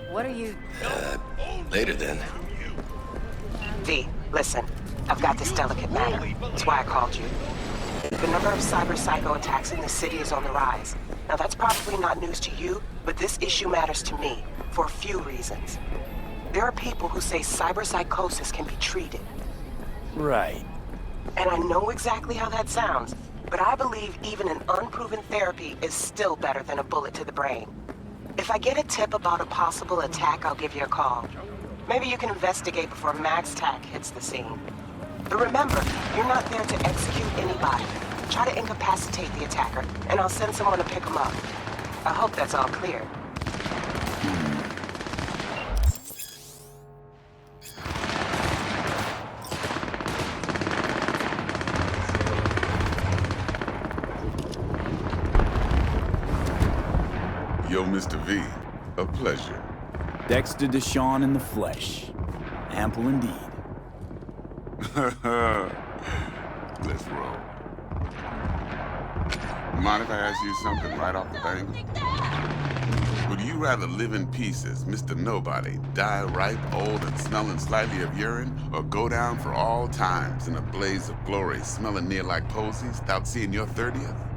What are you... Later then. V, listen. I've got this delicate matter. That's why I called you. The number of cyber psycho attacks in the city is on the rise. Now that's probably not news to you, but this issue matters to me for a few reasons. There are people who say cyber psychosis can be treated. Right. And I know exactly how that sounds, but I believe even an unproven therapy is still better than a bullet to the brain. If I get a tip about a possible attack, I'll give you a call. Maybe you can investigate before Max Tack hits the scene. But remember, you're not there to execute anybody. Try to incapacitate the attacker, and I'll send someone to pick him up. I hope that's all clear. Yo, Mr. V, a pleasure. Dexter DeShawn in the flesh. Ample indeed. Let's roll. Mind if I ask you something right off the bank? Would you rather live in pieces, Mr. Nobody, die ripe, old, and smelling slightly of urine, or go down for all times in a blaze of glory, smelling near like posies, without seeing your 30th?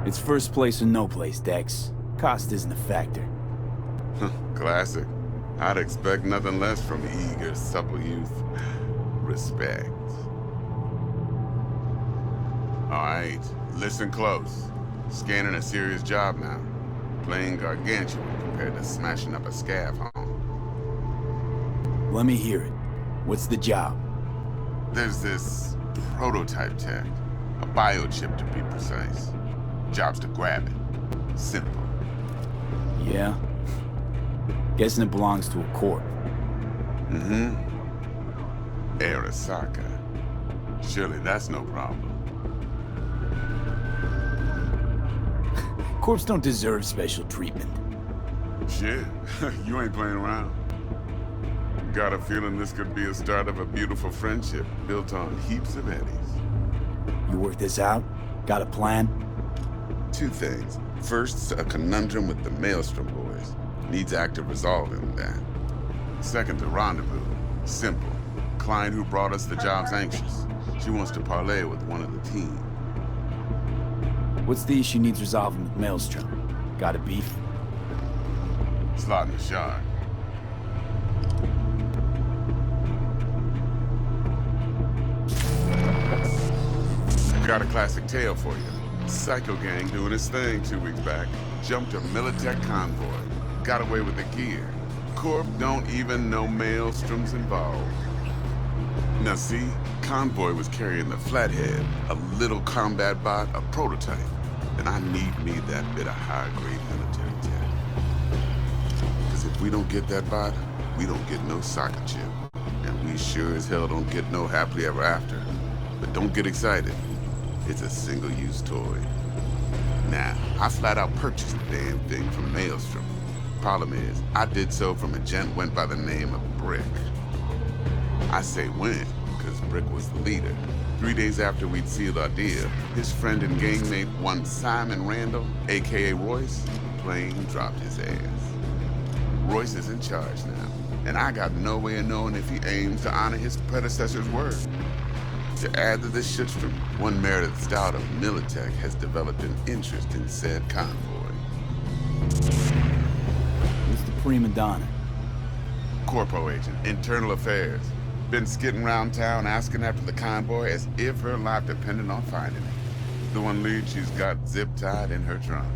It's first place or no place, Dex. Cost isn't a factor. Classic. I'd expect nothing less from eager, supple youth. Respect. All right, listen close. Scanning a serious job now. Playing gargantuan compared to smashing up a scav home. Let me hear it. What's the job? There's this prototype tech. A biochip to be precise. Job's to grab it. Simple. Yeah? Guessing it belongs to a corp. Mm-hmm. Arasaka. Surely that's no problem. Corps don't deserve special treatment. Shit, you ain't playing around. Got a feeling this could be a start of a beautiful friendship built on heaps of eddies. You work this out? Got a plan? Two things. First, a conundrum with the Maelstrom boys. Needs active resolving that. Second, the rendezvous. Simple. Client who brought us the job's anxious. She wants to parlay with one of the team. What's the issue needs resolving with Maelstrom? Got a beef? Slotting the shard. Got a classic tale for you. Psycho gang doing his thing 2 weeks back. Jumped a Militech convoy. Got away with the gear. Corp don't even know Maelstrom's involved. Now see, convoy was carrying the Flathead, a little combat bot, a prototype. And I need me that bit of high-grade military tech. Because if we don't get that bot, we don't get no socket chip. And we sure as hell don't get no happily ever after. But don't get excited. It's a single-use toy. Now, I flat out purchased the damn thing from Maelstrom. Problem is, I did so from a gent went by the name of Brick. I say when, because Brick was the leader. 3 days after we'd sealed our deal, his friend and gangmate, one Simon Randall, aka Royce, plain dropped his ass. Royce is in charge now, and I got no way of knowing if he aims to honor his predecessor's word. To add to this shitstorm, one Meredith Stout of Militech has developed an interest in said convoy. Who's the prima donna? Corpo agent, internal affairs. Been skidding around town asking after the convoy as if her life depended on finding it. The one lead she's got zip-tied in her trunk.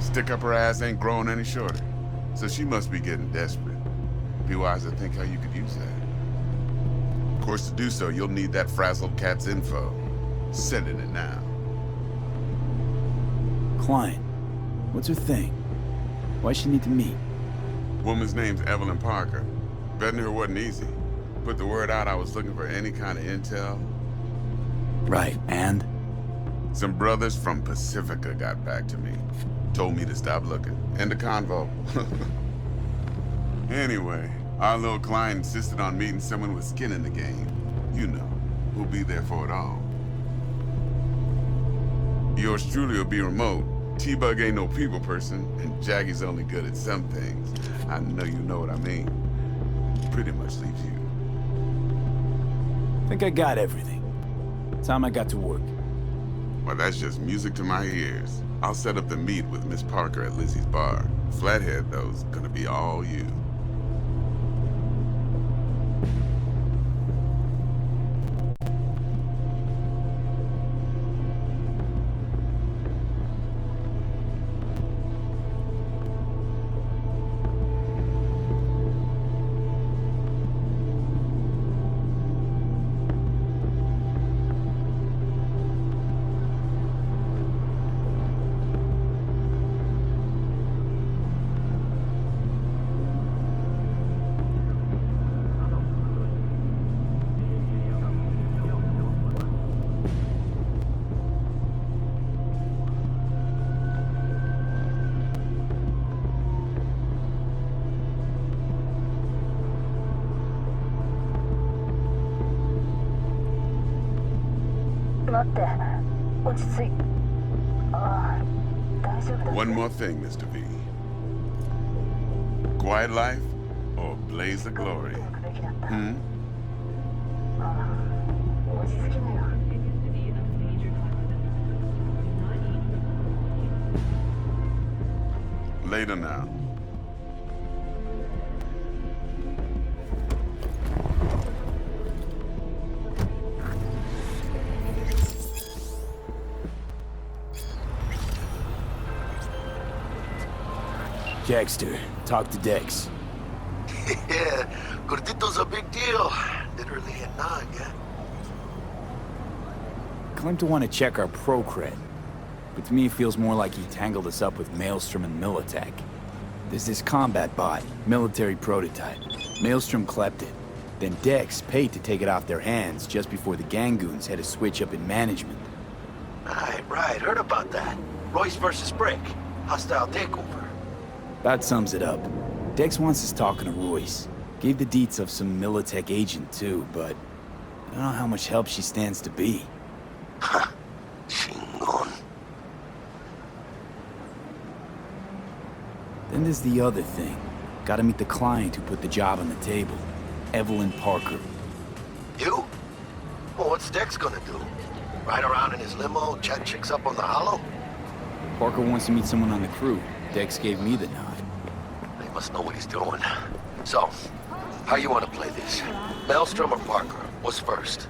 Stick up her ass ain't growing any shorter, so she must be getting desperate. Be wise to think how you could use that. Of course, to do so, you'll need that frazzled cat's info. Sending it now. Client. What's her thing? Why she need to meet? Woman's name's Evelyn Parker. Betting her wasn't easy. Put the word out I was looking for any kind of intel. Right, and? Some brothers from Pacifica got back to me. Told me to stop looking. End of convo. Anyway, our little client insisted on meeting someone with skin in the game. You know, who'll be there for it all. Yours truly will be remote, T-Bug ain't no people person, and Jackie's only good at some things. I know you know what I mean. Pretty much leaves you. I think I got everything. Time I got to work. Well, that's just music to my ears. I'll set up the meet with Miss Parker at Lizzie's bar. Flathead, though's gonna be all you. One more thing, Mr. V. Quiet life or blaze of glory? Later now. Dexter, talk to Dex. Yeah, Gordito's a big deal. Literally at 9, yeah? Claimed to want to check our pro cred. But to me it feels more like he tangled us up with Maelstrom and Militech. There's this combat bot, military prototype. Maelstrom clept it. Then Dex paid to take it off their hands just before the Gangoons had a switch up in management. Right. Heard about that. Royce versus Brick. Hostile takeover. That sums it up. Dex wants us talking to Royce. Gave the deets of some Militech agent too, but I don't know how much help she stands to be. Ha! Chingon. Then there's the other thing. Gotta meet the client who put the job on the table. Evelyn Parker. You? Well, what's Dex gonna do? Ride around in his limo, chat chicks up on the hollow? Parker wants to meet someone on the crew. Dex gave me the nod. He must know what he's doing. So, how you want to play this? Maelstrom or Parker? What's first?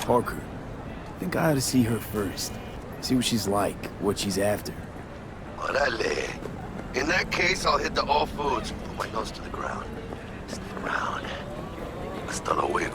Parker. Think I ought to see her first. See what she's like, what she's after. Orale. In that case, I'll hit the all foods. Put my nose to the ground. Stick around. Hasta luego.